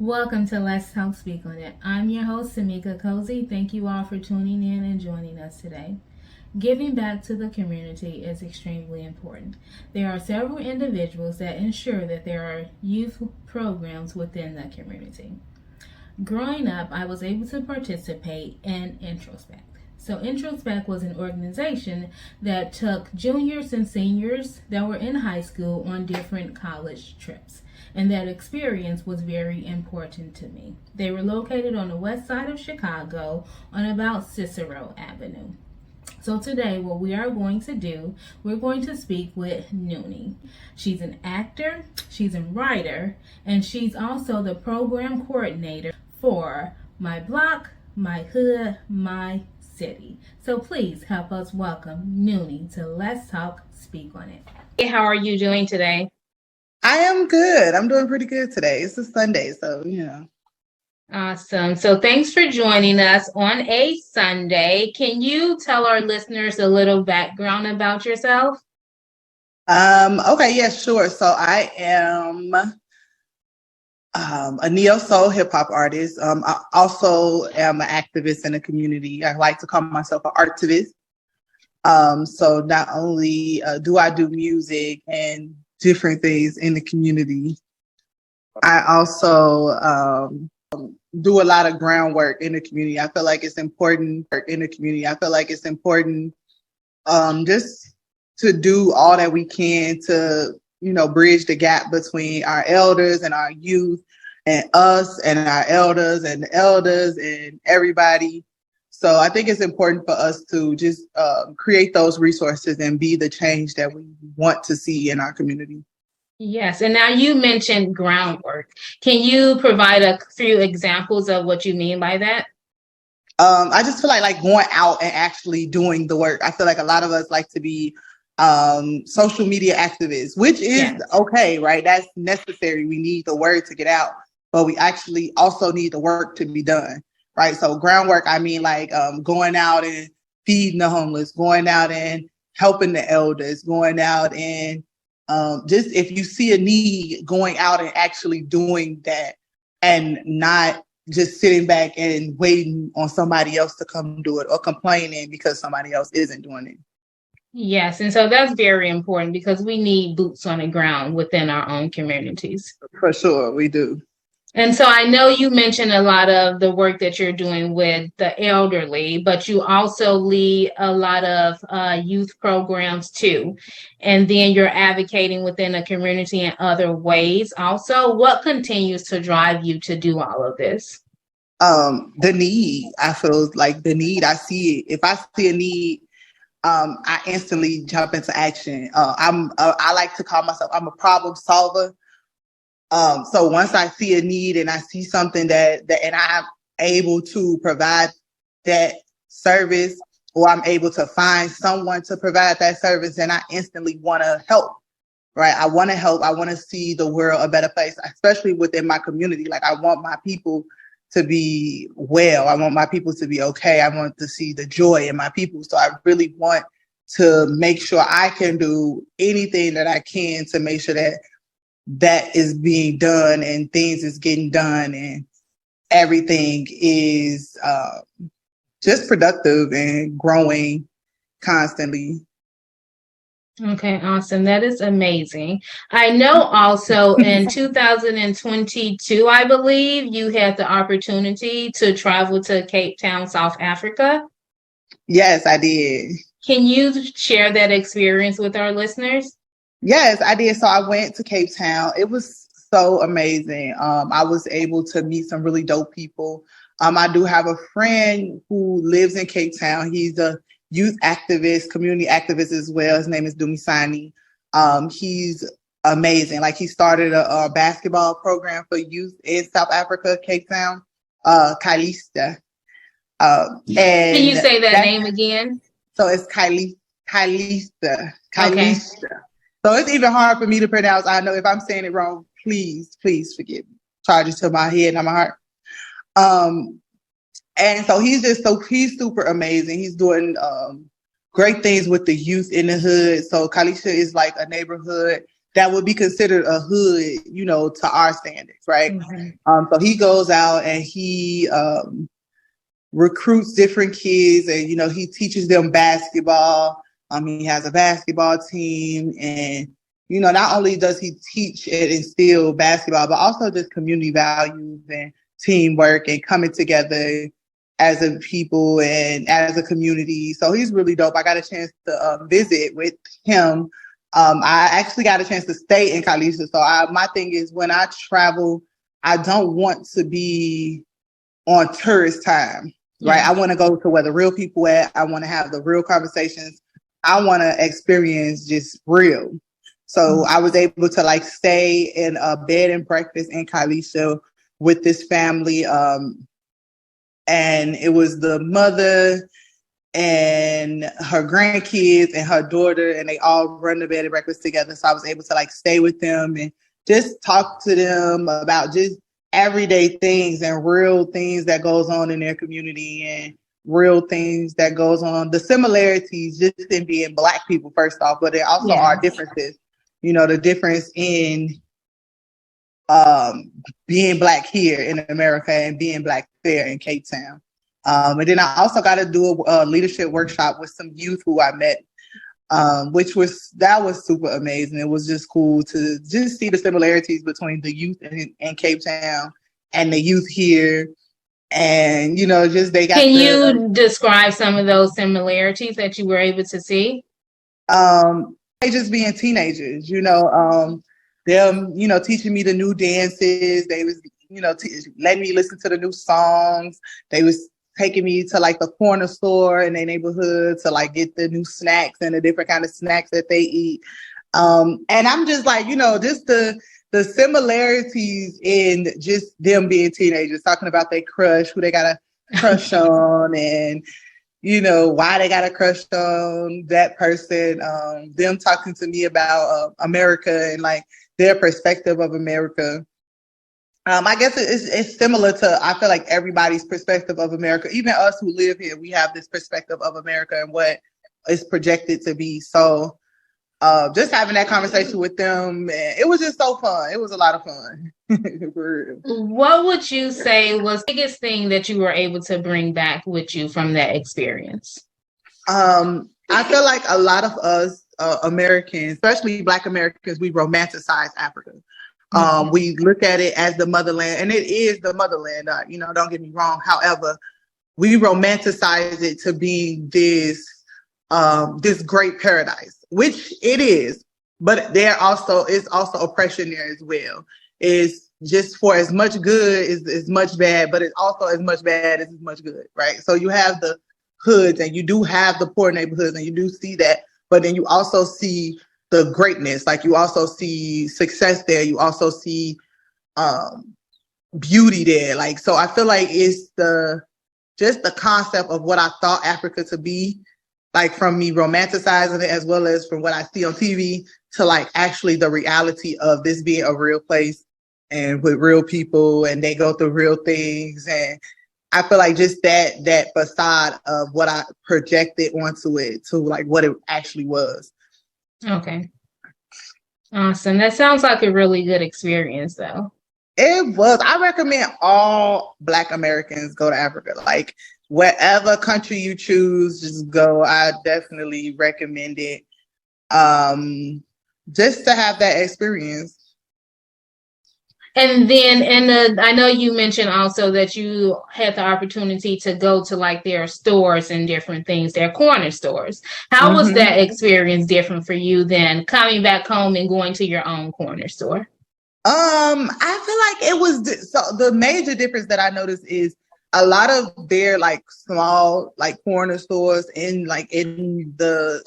Welcome to Let's Talk Speak on It. I'm your host, Samika Cozy. Thank you all for tuning in and joining us today. Giving back to the community is extremely important. There are several individuals that ensure that there are youth programs within the community. Growing up, I was able to participate in Introspect. So, Introspect was an organization that took juniors and seniors that were in high school on different college trips. And that experience was very important to me. They were located on the west side of Chicago on about Cicero Avenue. So today what we are going to do, we're going to speak with Nuny. She's an actor, she's a writer, and she's also the program coordinator for My Block, My Hood, My City. So please help us welcome Nuny to Let's Talk Speak on It. Hey, how are you doing today? I am good. I'm doing pretty good today. It's a Sunday, so. Awesome. So thanks for joining us on a Sunday. Can you tell our listeners a little background about yourself? Okay, yeah, sure. So I am a neo soul hip hop artist. I also am an activist in the community. I like to call myself an artivist. So not only do I do music and different things in the community, I also do a lot of groundwork in the community. I feel like it's important just to do all that we can to, bridge the gap between our elders and our youth and us and our elders and the elders and everybody. So I think it's important for us to just create those resources and be the change that we want to see in our community. Yes, and now you mentioned groundwork. Can you provide a few examples of what you mean by that? I just feel like going out and actually doing the work. I feel like a lot of us like to be social media activists, which is okay, right? That's necessary. We need the word to get out, but we actually also need the work to be done, right? So groundwork, I mean going out and feeding the homeless, going out and helping the elders, going out and just if you see a need, going out and actually doing that and not just sitting back and waiting on somebody else to come do it or complaining because somebody else isn't doing it. Yes, and so that's very important because we need boots on the ground within our own communities. For sure, we do. And so I know you mentioned a lot of the work that you're doing with the elderly, but you also lead a lot of youth programs too. And then you're advocating within the community in other ways. Also, what continues to drive you to do all of this? The need. I feel like the need. I see it. If I see a need, I instantly jump into action. I like to call myself, I'm a problem solver. So once I see a need and I see something that and I'm able to provide that service, or I'm able to find someone to provide that service, then I instantly want to help, right? I want to help. I want to see the world a better place, especially within my community. Like I want my people to be well. I want my people to be okay. I want to see the joy in my people. So I really want to make sure I can do anything that I can to make sure that is being done and things is getting done and everything is just productive and growing constantly. Okay, awesome. That is amazing. I know also in 2022, I believe you had the opportunity to travel to Cape Town, South Africa. Yes, I did. Can you share that experience with our listeners? Yes, I did. So I went to Cape Town. It was so amazing. I was able to meet some really dope people. I do have a friend who lives in Cape Town. He's a youth activist, community activist as well. His name is Dumisani. He's amazing. Like he started a basketball program for youth in South Africa, Cape Town, Kalista. And can you say that name again? So it's Kalista. Okay. So it's even hard for me to pronounce. I know if I'm saying it wrong, please forgive me. Charge it to my head, not my heart. And so he's super amazing. He's doing great things with the youth in the hood. So Kalisha is like a neighborhood that would be considered a hood, you know, to our standards, right? Mm-hmm. So he goes out and he recruits different kids, and you know, he teaches them basketball. He has a basketball team, and you know, not only does he teach and instill basketball, but also just community values and teamwork and coming together as a people and as a community. So he's really dope. I got a chance to visit with him. I actually got a chance to stay in Kalisha. So my thing is, when I travel, I don't want to be on tourist time, right? Yeah. I want to go to where the real people at. I want to have the real conversations. I want to experience just real. So I was able to like stay in a bed and breakfast in Kalisha with this family. And it was the mother and her grandkids and her daughter, and they all run the bed and breakfast together. So I was able to like stay with them and just talk to them about just everyday things and real things that goes on in their community and real things that goes on. The similarities just in being Black people, first off, but there also are differences. You know, the difference in being Black here in America and being Black there in Cape Town. And then I also got to do a leadership workshop with some youth who I met, which was super amazing. It was just cool to just see the similarities between the youth in Cape Town and the youth here. And, you know, just they got Can you describe some of those similarities that you were able to see? They just being teenagers, you know, them, you know, teaching me the new dances. They was, you know, letting me listen to the new songs. They was taking me to like the corner store in their neighborhood to like get the new snacks and the different kind of snacks that they eat. And I'm just like, you know, just the similarities in just them being teenagers, talking about their crush, who they got a crush on, and you know, why they got a crush on that person, them talking to me about America and like their perspective of America. I guess it's similar to, I feel like everybody's perspective of America, even us who live here, we have this perspective of America and what is projected to be. So just having that conversation with them, it was just so fun. It was a lot of fun. What would you say was the biggest thing that you were able to bring back with you from that experience? I feel like a lot of us Americans, especially Black Americans, we romanticize Africa. We look at it as the motherland, and it is the motherland. You know, don't get me wrong. However, we romanticize it to be this great paradise, which it is. But there also is also oppression there as well. It's just for as much good is much bad, but it's also as much bad as much good, right? So you have the hoods, and you do have the poor neighborhoods, and you do see that, but then you also see the greatness. Like you also see success there. You also see beauty there. Like, so I feel like it's just the concept of what I thought Africa to be, like from me romanticizing it as well as from what I see on TV to like actually the reality of this being a real place and with real people, and they go through real things. And I feel like just that facade of what I projected onto it to like what it actually was. Okay. Awesome. That sounds like a really good experience, though. It was. I recommend all Black Americans go to Africa. Like, wherever country you choose, just go. I definitely recommend it. Just to have that experience. And then, I know you mentioned also that you had the opportunity to go to like their stores and different things, their corner stores. How was that experience different for you than coming back home and going to your own corner store? I feel like it was, so the major difference that I noticed is a lot of their like small like corner stores in the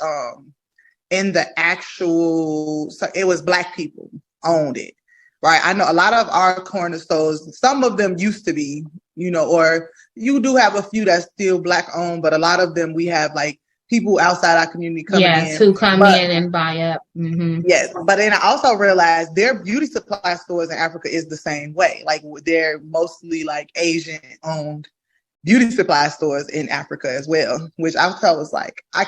actual, so it was Black people owned it. Right. I know a lot of our corner stores, some of them used to be, you know, or you do have a few that's still Black owned, but a lot of them we have like people outside our community coming in. Who come in and buy up. Mm-hmm. Yes. But then I also realized their beauty supply stores in Africa is the same way. Like they're mostly like Asian owned beauty supply stores in Africa as well, which I thought was like, I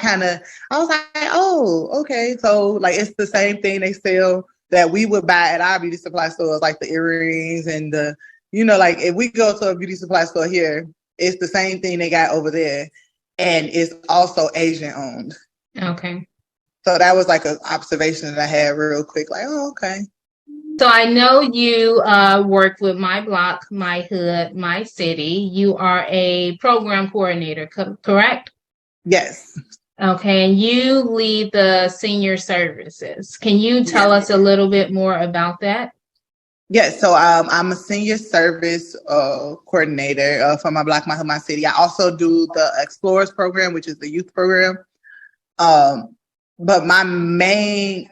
was like, oh, okay. So like, it's the same thing. They sell that we would buy at our beauty supply stores, like the earrings and the, you know, like if we go to a beauty supply store here, it's the same thing they got over there, and it's also Asian owned. Okay. So that was like an observation that I had real quick, like, oh, okay. So I know you work with My Block, My Hood, My City. You are a program coordinator, correct? Yes. Okay, and you lead the senior services. Can you tell us a little bit more about that? Yes, so I'm a senior service coordinator for My Block, My Hood, My City. I also do the Explorers program, which is the youth program. But my main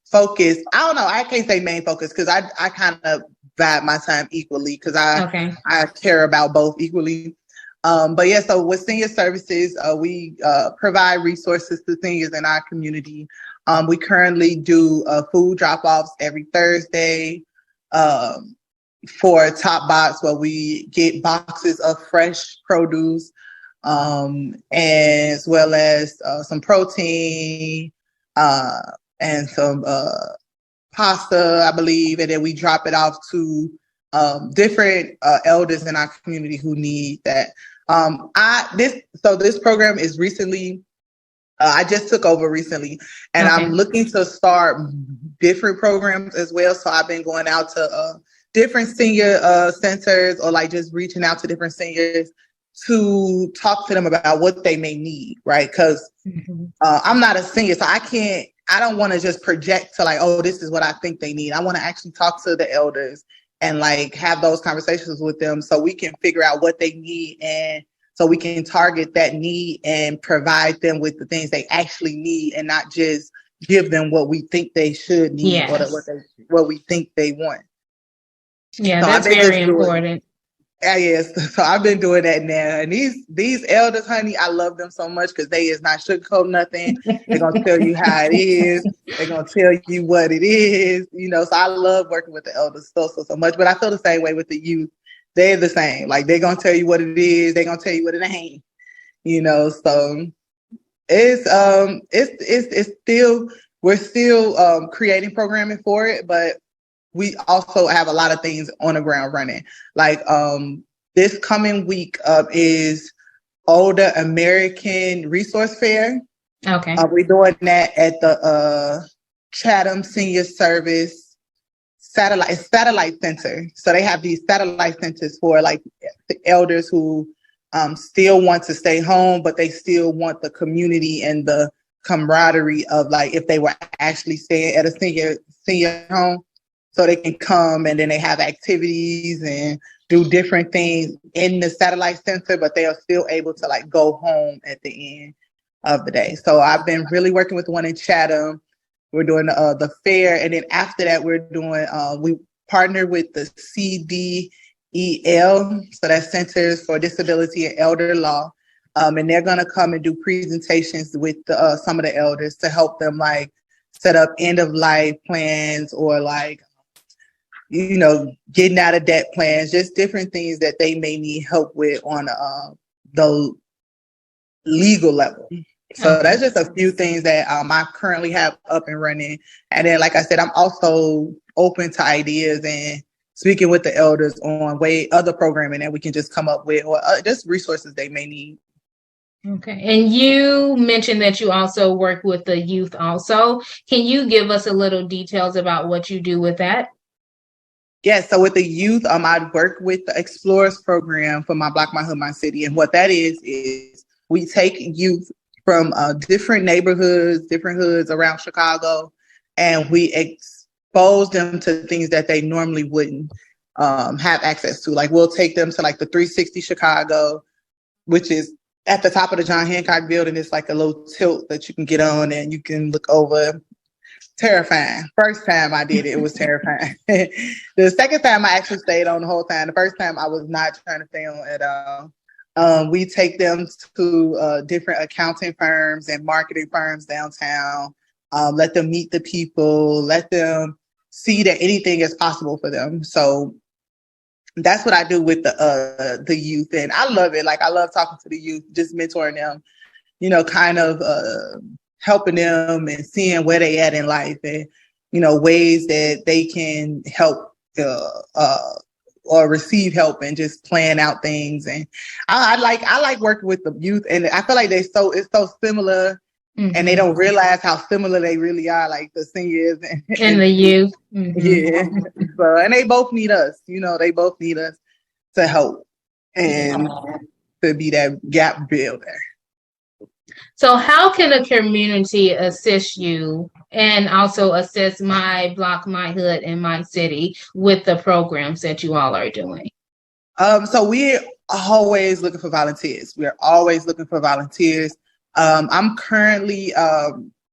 focus, I don't know, I can't say main focus because I kind of divide my time equally because I care about both equally. But yeah, so with senior services, we provide resources to seniors in our community. We currently do food drop-offs every Thursday for Top Box, where we get boxes of fresh produce, as well as some protein and some pasta, I believe, and then we drop it off to different elders in our community who need that. This program is recently. I just took over recently, and I'm looking to start different programs as well. So I've been going out to different senior centers, or like just reaching out to different seniors to talk to them about what they may need, right? Because I'm not a senior, so I don't want to just project to like, oh, this is what I think they need. I want to actually talk to the elders and like have those conversations with them so we can figure out what they need, and so we can target that need and provide them with the things they actually need, and not just give them what we think they should need or what we think they want. Yeah, so that's very important. Yes, so I've been doing that now, and these elders, honey, I love them so much because they is not sugarcoat nothing. They're gonna tell you how it is. They're gonna tell you what it is. You know, so I love working with the elders so much. But I feel the same way with the youth. They're the same. Like they're gonna tell you what it is. They're gonna tell you what it ain't. You know, so it's still, we're still creating programming for it, but we also have a lot of things on the ground running. Like this coming week is Older American Resource Fair. Okay. We're doing that at the Chatham Senior Service Satellite Center. So they have these satellite centers for like the elders who still want to stay home, but they still want the community and the camaraderie of like if they were actually staying at a senior home. So they can come and then they have activities and do different things in the satellite center, but they are still able to like go home at the end of the day. So I've been really working with the one in Chatham. We're doing the fair, and then after that, we're doing. We partner with the CDEL, so that's Centers for Disability and Elder Law, and they're gonna come and do presentations with some of the elders to help them like set up end of life plans or like, you know, getting out of debt plans, just different things that they may need help with on the legal level. So that's just a few things that I currently have up and running. And then, like I said, I'm also open to ideas and speaking with the elders on other programming that we can just come up with, or just resources they may need. Okay. And you mentioned that you also work with the youth also. Can you give us a little details about what you do with that? Yeah, so with the youth, I work with the Explorers program for My Block, My Hood, My City. And what that is we take youth from different neighborhoods, different hoods around Chicago, and we expose them to things that they normally wouldn't have access to. Like we'll take them to like the 360 Chicago, which is at the top of the John Hancock building. It's like a little tilt that you can get on and you can look over. Terrifying. First time I did it, it was terrifying. The second time I actually stayed on the whole time. The first time I was not trying to stay on at all. We take them to different accounting firms and marketing firms downtown, let them meet the people, let them see that anything is possible for them. So that's what I do with the youth. And I love it. Like I love talking to the youth, just mentoring them, you know, kind of helping them and seeing where they at in life. And ways that they can help or receive help and just plan out things. And I like working with the youth, and I feel like it's so similar, and they don't realize how similar they really are, like the seniors and the youth. Yeah. So, and they both need us, they both need us to help and to be that gap builder. So how can a community assist you and also assist my block, my hood, and my city with the programs that you all are doing? So we're always looking for volunteers. We're always looking for volunteers. I'm currently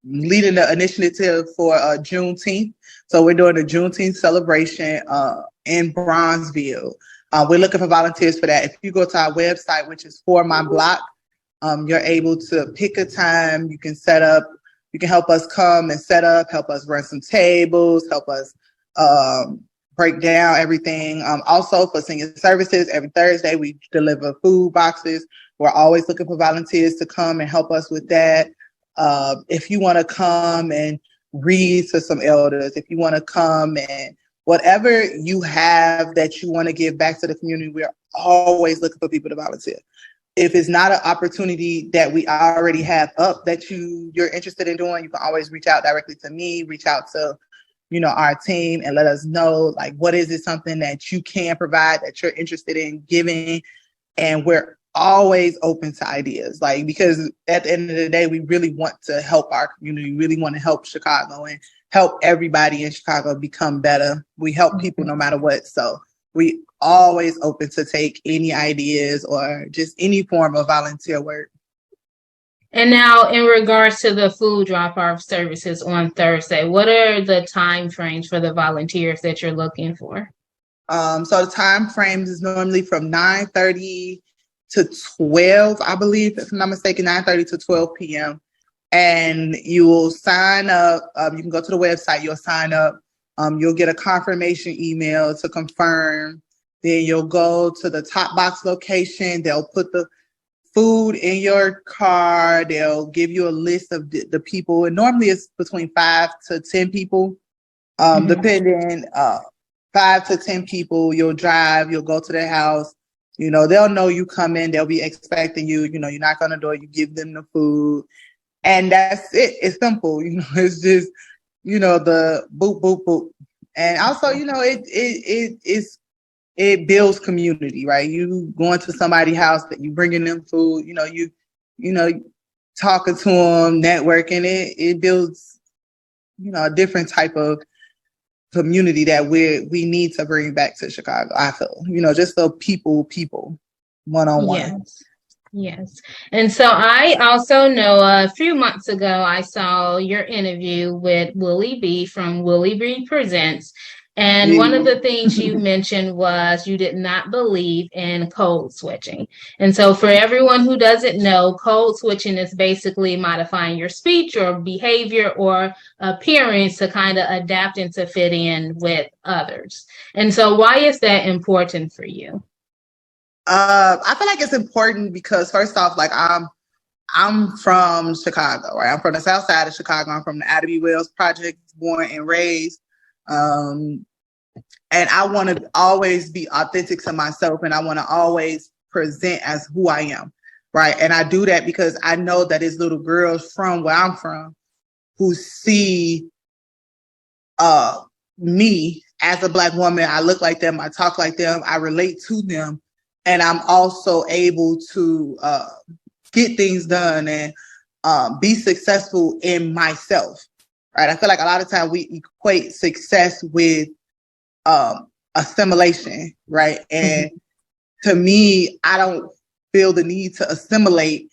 leading the initiative for Juneteenth. So we're doing a Juneteenth celebration in Bronzeville. We're looking for volunteers for that. If you go to our website, which is For My Block, you're able to pick a time. You can set up, you can help us come and set up, help us run some tables, help us break down everything. Also for senior services, every Thursday we deliver food boxes. We're always looking for volunteers to come and help us with that. If you want to come and read to some elders, if you want to come and whatever you have that you want to give back to the community, we're always looking for people to volunteer. If it's not an opportunity that we already have up that you're interested in doing, you can always reach out directly to me, reach out to, our team, and let us know, like, what is it, something that you can provide that you're interested in giving. And we're always open to ideas, like, because at the end of the day, we really want to help our community, we really want to help Chicago and help everybody in Chicago become better. We help people no matter what. So we always open to take any ideas or just any form of volunteer work. And now in regards to the food drop-off services on Thursday, what are the time frames for the volunteers that you're looking for? So the time frames is normally from 9:30 to 12, I believe, if I'm not mistaken, 9:30 to 12 p.m. And you will sign up. You can go to the website, you'll sign up. You'll get a confirmation email to confirm. Then you'll go to the top box location. They'll put the food in your car. They'll give you a list of the people. And normally it's between 5 to 10 people, depending, 5 to 10 people. You'll drive, you'll go to their house. They'll know you come in. They'll be expecting you. You knock on the door, you give them the food. And that's it. It's simple. It's just, the boop, boop, boop. And also, it builds community, right? You going to somebody's house, that you bringing them food, you talking to them, networking, it builds, a different type of community that we need to bring back to Chicago, I feel, just the people, one-on-one. Yes. And so I also know a few months ago, I saw your interview with Willie B from Willie B Presents. And one of the things you mentioned was you did not believe in code switching. And so for everyone who doesn't know, code switching is basically modifying your speech or behavior or appearance to kind of adapt and to fit in with others. And so why is that important for you? I feel like it's important because, first off, like, I'm from Chicago, right? I'm from the south side of Chicago. I'm from the Ida B. Wells Project, born and raised. And I want to always be authentic to myself, and I want to always present as who I am, right? And I do that because I know that it's little girls from where I'm from who see me as a Black woman. I look like them, I talk like them, I relate to them, and I'm also able to get things done and be successful in myself, right? I feel like a lot of times we equate success with assimilation, right? And to me, I don't feel the need to assimilate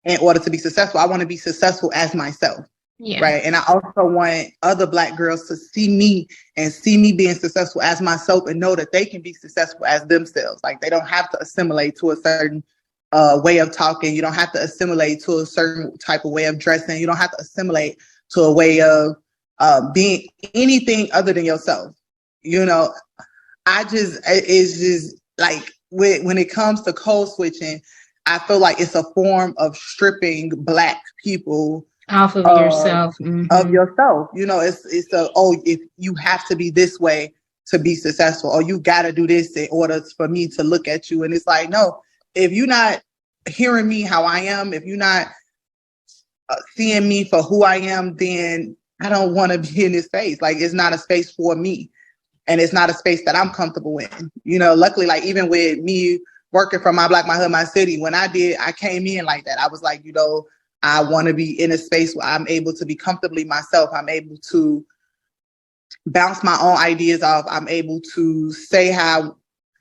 in order to be successful. I want to be successful as myself, right? And I also want other Black girls to see me and see me being successful as myself and know that they can be successful as themselves. Like, they don't have to assimilate to a certain way of talking. You don't have to assimilate to a certain type of way of dressing. You don't have to assimilate to a way of being anything other than yourself. It's just like, when it comes to code switching, I feel like it's a form of stripping Black people Off of of yourself. of Mm-hmm. yourself. You know, it's a, oh, if you have to be this way to be successful, or you got to do this in order for me to look at you. And it's like, no, if you're not hearing me how I am, if you're not seeing me for who I am, then I don't want to be in this space. Like, it's not a space for me, and it's not a space that I'm comfortable in. You know, luckily, like, even with me working from My Black, My Hood, My City, when I came in like that. I was like, you know, I want to be in a space where I'm able to be comfortably myself. I'm able to bounce my own ideas off. I'm able to say how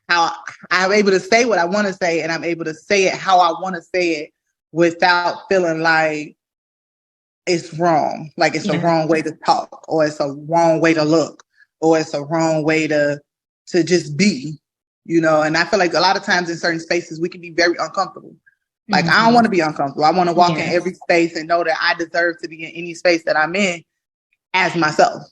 I'm able to say what I want to say, and I'm able to say it how I want to say it without feeling like it's wrong, like it's a wrong way to talk, or it's a wrong way to look, or it's a wrong way to just be, you know. And I feel like a lot of times in certain spaces we can be very uncomfortable. Like, I don't want to be uncomfortable. I want to walk in every space and know that I deserve to be in any space that I'm in as myself.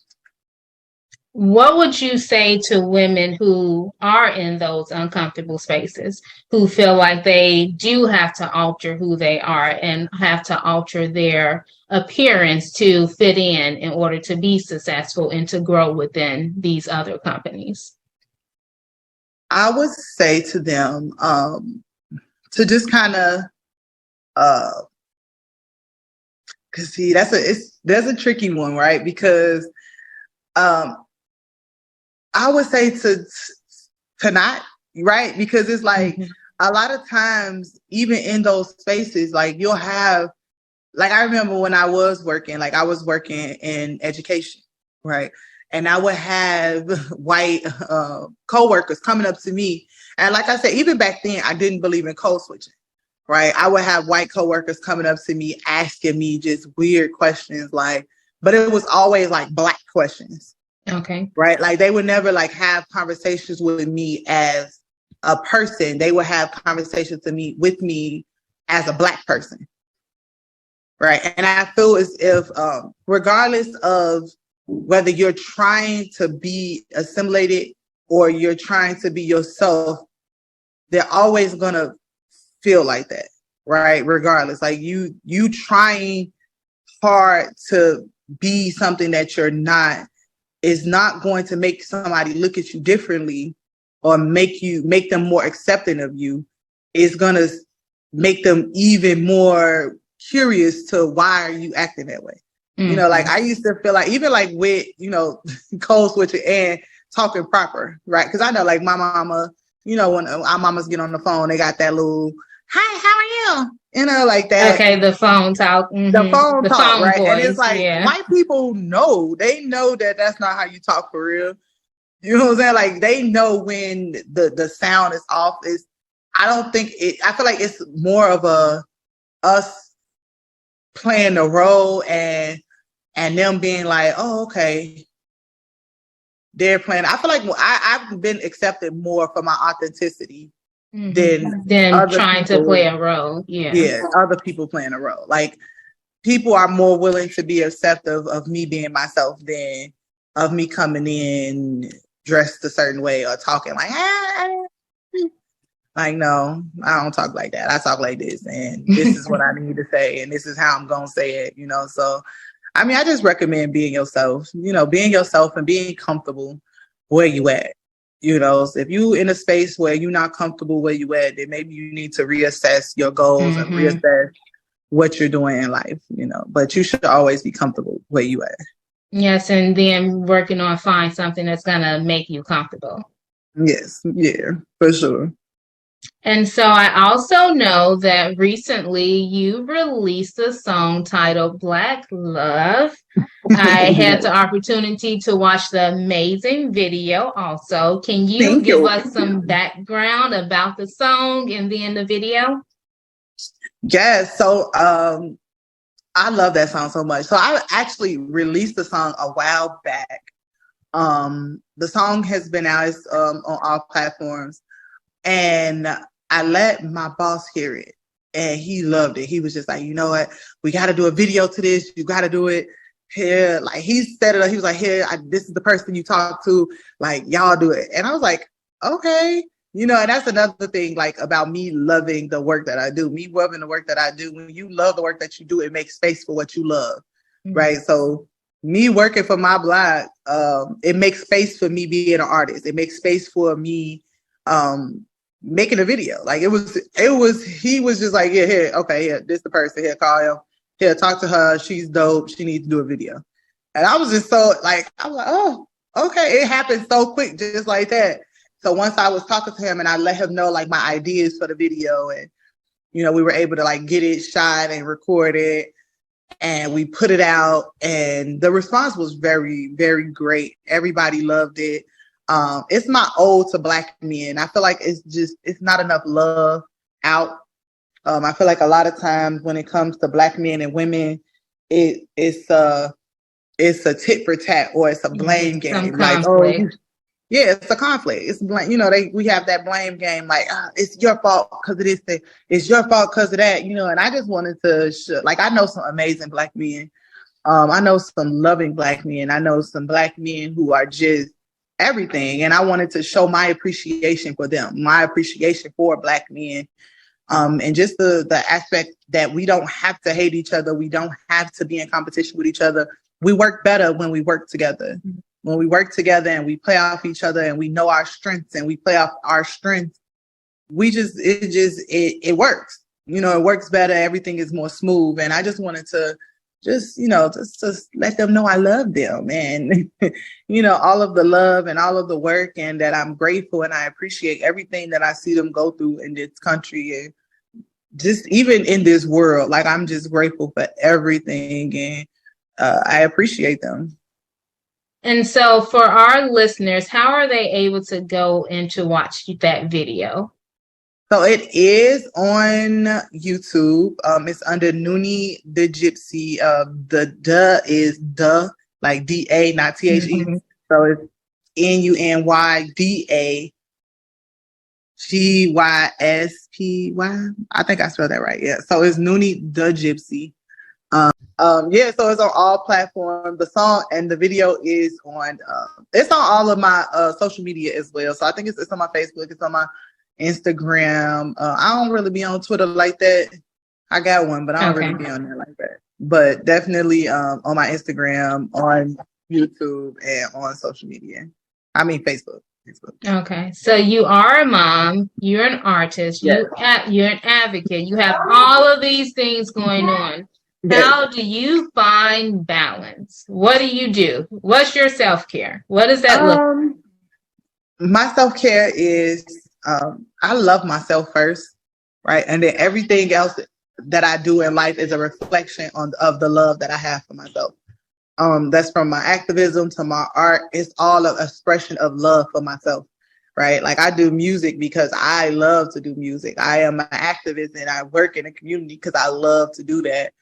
What would you say to women who are in those uncomfortable spaces, who feel like they do have to alter who they are and have to alter their appearance to fit in order to be successful and to grow within these other companies? I would say to them to just kind of, cause see, that's a tricky one, right? Because I would say to not, right? Because it's like, a lot of times, even in those spaces, like, you'll have, like, I remember when I was working in education, right? And I would have white coworkers coming up to me. And like I said, even back then, I didn't believe in code switching, right? I would have white coworkers coming up to me, asking me just weird questions, like, but it was always like Black questions. Okay. Right? Like, they would never like have conversations with me as a person. They would have conversations with me as a Black person. Right. And I feel as if, regardless of whether you're trying to be assimilated or you're trying to be yourself, they're always going to feel like that. Right. Regardless, like, you trying hard to be something that you're not is not going to make somebody look at you differently or make them more accepting of you. It's going to make them even more curious to why are you acting that way. You know, like, I used to feel like, even like with, you know, code switching and talking proper, right? Because I know, like, my mama, you know, when our mamas get on the phone, they got that little, hi, how are you? You know, like that. Okay, the phone talk. The phone talk, right? Voice, and it's like, white people know, they know that that's not how you talk for real. You know what I'm saying? Like, they know when the sound is off. I feel like it's more of us playing the role and them being like, oh, okay, they're playing. I feel like I've been accepted more for my authenticity than trying to play a role. Yeah, other people playing a role. Like, people are more willing to be accepting of me being myself than of me coming in dressed a certain way or talking like, like, no, I don't talk like that. I talk like this, and this is what I need to say, and this is how I'm gonna say it, you know. So, I mean, I just recommend being yourself, you know, being yourself and being comfortable where you at. You know, so if you in a space where you're not comfortable where you at, then maybe you need to reassess your goals and reassess what you're doing in life, you know. But you should always be comfortable where you at. Yes, and then working on find something that's gonna make you comfortable. Yes, yeah, for sure. And so I also know that recently you released a song titled Black Love. I had the opportunity to watch the amazing video also. Can you give us some background about the song and then the video? Yes. So I love that song so much. So I actually released the song a while back. The song has been out on all platforms, and I let my boss hear it, and he loved it. He was just like, you know what, we got to do a video to this. You got to do it here. Like, he set it up. He was like, here, this is the person you talk to. Like, y'all do it. And I was like, okay. You know, and that's another thing, like about me loving the work that I do. Me loving the work that I do. When you love the work that you do, it makes space for what you love, right? So me working for my blog, it makes space for me being an artist. It makes space for me making a video. Like he was just like, yeah, here, okay, yeah, this the person, here, call him, here, talk to her, she's dope, she needs to do a video. And I was just so like, I was like, oh, okay, it happened so quick, just like that. So once I was talking to him and I let him know like my ideas for the video, and you know, we were able to like get it shot and record it, and we put it out, and the response was very, very great. Everybody loved it. It's my ode to Black men. I feel like it's not enough love out. I feel like a lot of times when it comes to Black men and women, it's a tit for tat, or it's a blame game. Like, oh, yeah, it's a conflict. It's blame. You know, we have that blame game. Like, it's your fault because of this thing. It's your fault because of that. You know, and I just wanted to like, I know some amazing Black men. I know some loving Black men. I know some Black men who are just everything, and I wanted to show my appreciation for them, my appreciation for Black men, and just the aspect that we don't have to hate each other. We don't have to be in competition with each other. We work better when we work together. When we work together and we play off each other and we know our strengths and we play off our strengths, it works. You know, it works better. Everything is more smooth. And I just wanted to just let them know I love them, and, you know, all of the love and all of the work, and that I'm grateful and I appreciate everything that I see them go through in this country, and just even in this world. Like, I'm just grateful for everything, and I appreciate them. And so for our listeners, how are they able to go and to watch that video? So it is on YouTube. It's under Nuny Da Gypsy. The "da" is "da," like D-A, not T-H-E. Mm-hmm. So it's Nunydagypsy. I think I spelled that right. Yeah. So it's Nuny Da Gypsy. Yeah, so it's on all platforms. The song and the video is on it's on all of my social media as well. So I think it's on my Facebook, it's on my Instagram. I don't really be on Twitter like that. I got one, but I don't really be on there like that. But definitely on my Instagram, on YouTube, and on social media. I mean Facebook. Okay, so you are a mom, you're an artist, yes. You're an advocate, you have all of these things going on. How do you find balance? What do you do? What's your self-care? What does that look like? My self-care is I love myself first, right? And then everything else that I do in life is a reflection of the love that I have for myself. That's from my activism to my art. It's all an expression of love for myself, right? Like, I do music because I love to do music. I am an activist and I work in the community because I love to do that.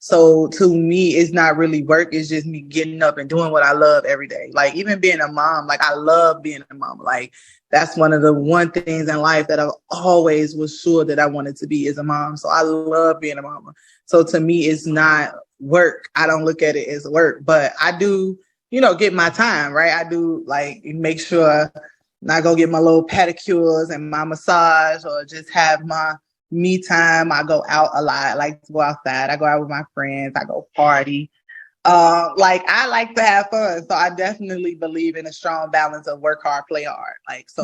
So to me, it's not really work. It's just me getting up and doing what I love every day. Like, even being a mom, like, I love being a mom. Like, that's one of the things in life that I've always was sure that I wanted to be as a mom. So I love being a mama. So to me, it's not work. I don't look at it as work, but I do, you know, get my time, right? I do like make sure I go get my little pedicures and my massage, or just have my me time. I go out a lot. I like to go outside. I go out with my friends. I go party. Like, I like to have fun. So I definitely believe in a strong balance of work hard, play hard. Like, so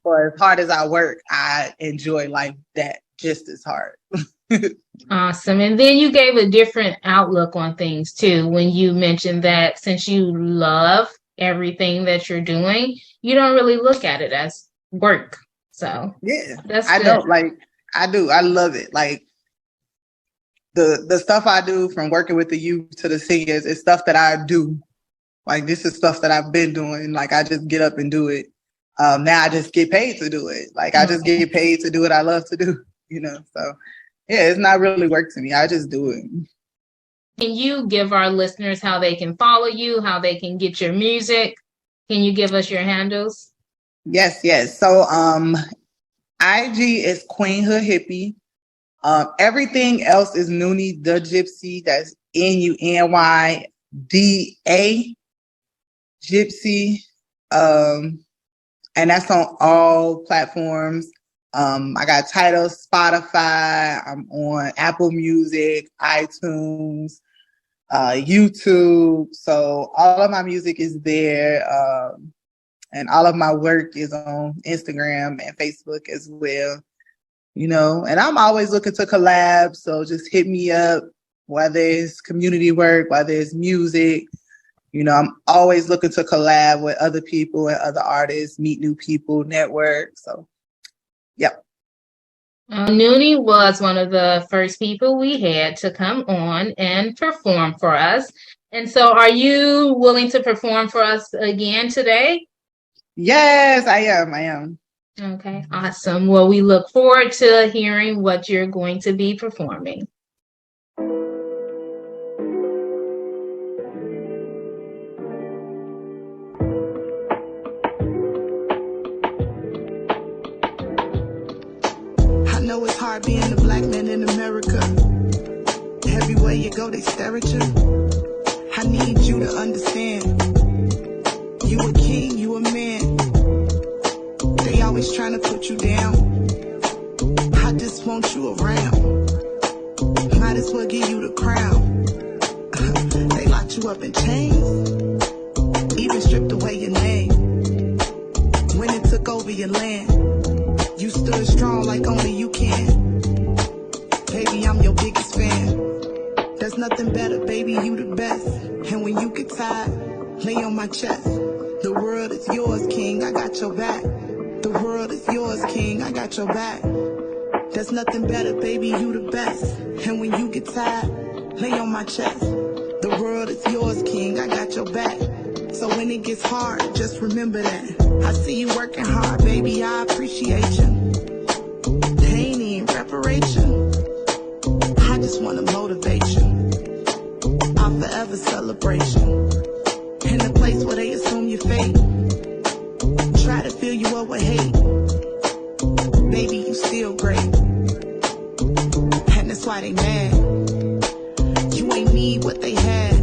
for as hard as I work, I enjoy life that just as hard. Awesome. And then you gave a different outlook on things too, when you mentioned that since you love everything that you're doing, you don't really look at it as work. So yeah, that's I good. don't like. I do. I love it. Like, the stuff I do, from working with the youth to the seniors, is stuff that I do. Like, this is stuff that I've been doing. Like, I just get up and do it. Now I just get paid to do it. Like, I just get paid to do what I love to do, you know? So yeah, it's not really work to me. I just do it. Can you give our listeners how they can follow you, how they can get your music? Can you give us your handles? Yes. So IG is Queen Hood Hippie. Everything else is Nuny Da Gypsy. That's Nunyda Gypsy. and that's on all platforms. I got titles, Spotify. I'm on Apple Music, iTunes, YouTube. So all of my music is there. And all of my work is on Instagram and Facebook as well. And I'm always looking to collab. So just hit me up, whether it's community work, whether it's music. I'm always looking to collab with other people and other artists, meet new people, network. So, yep. Nuny was one of the first people we had to come on and perform for us. And so are you willing to perform for us again today? Yes, I am. Okay, awesome. Well, we look forward to hearing what you're going to be performing. I know it's hard being a black man in America. Everywhere you go, they stare at you. I need you to understand. You a king, you a man. They always trying to put you down. I just want you around. Might as well give you the crown. They locked you up in chains, even stripped away your name. When it took over your land, you stood strong like only you can. Baby, I'm your biggest fan. There's nothing better, baby, you the best. And when you get tired, lay on my chest. The world is yours, king, I got your back. The world is yours, king, I got your back. There's nothing better, baby, you the best. And when you get tired, lay on my chest. The world is yours, king, I got your back. So when it gets hard, just remember that. I see you working hard, baby, I appreciate you. Ain't even reparation. I just wanna motivate you. I'll forever celebration. In the place where they assume your fate. Try to fill you up with hate. Baby, you still great. And that's why they mad. You ain't need what they had.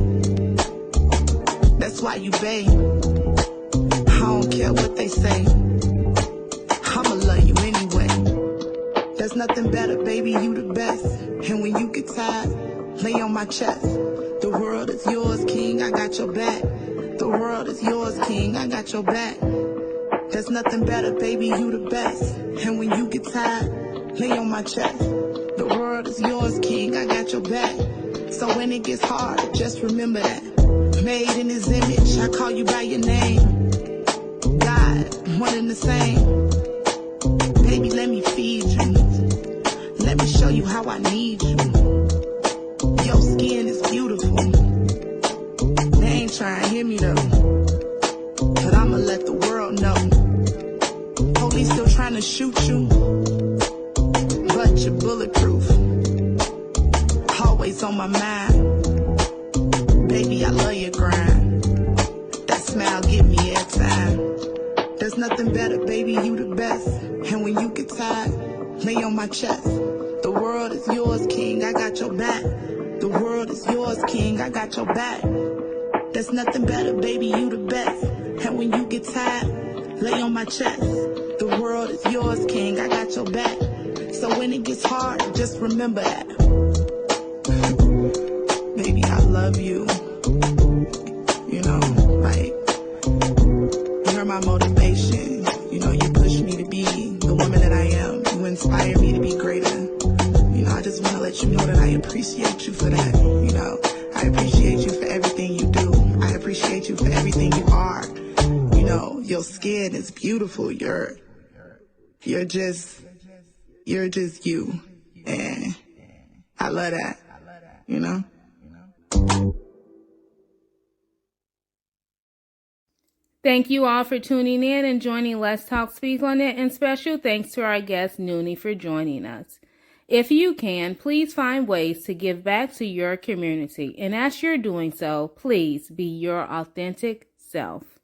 That's why you beg. I don't care what they say. I'ma love you anyway. There's nothing better, baby, you the best. And when you get tired, lay on my chest. The world is yours, king, I got your back. The world is yours, king, I got your back. There's nothing better, baby, you the best. And when you get tired, lay on my chest. The world is yours, king, I got your back. So when it gets hard, just remember that. Made in his image, I call you by your name. God, one and the same. Baby, let me feed you. Let me show you how I need you. Your skin is beautiful. They ain't trying to hear me though, but I'ma let the world know. Police still trying to shoot you, but you're bulletproof. Always on my mind. Baby, I love your grind. That smile give me airtime. There's nothing better, baby, you the best. And when you get tired, lay on my chest. The world is yours, king, I got your back. The world is yours, king, I got your back. There's nothing better, baby, you the best. And when you get tired, lay on my chest. The world is yours, king, I got your back. So when it gets hard, just remember that. Baby, I love you. Like, you're my motivation. You push me to be the woman that I am. You inspire me to be greater. I just want to let you know that I appreciate you for that. I appreciate you for everything you do. I appreciate you for everything you are. Your skin is beautiful. You're just you. And I love that, Thank you all for tuning in and joining Let's Talk Speak on It, and special thanks to our guest Nuny for joining us. If you can, please find ways to give back to your community, and as you're doing so, please be your authentic self.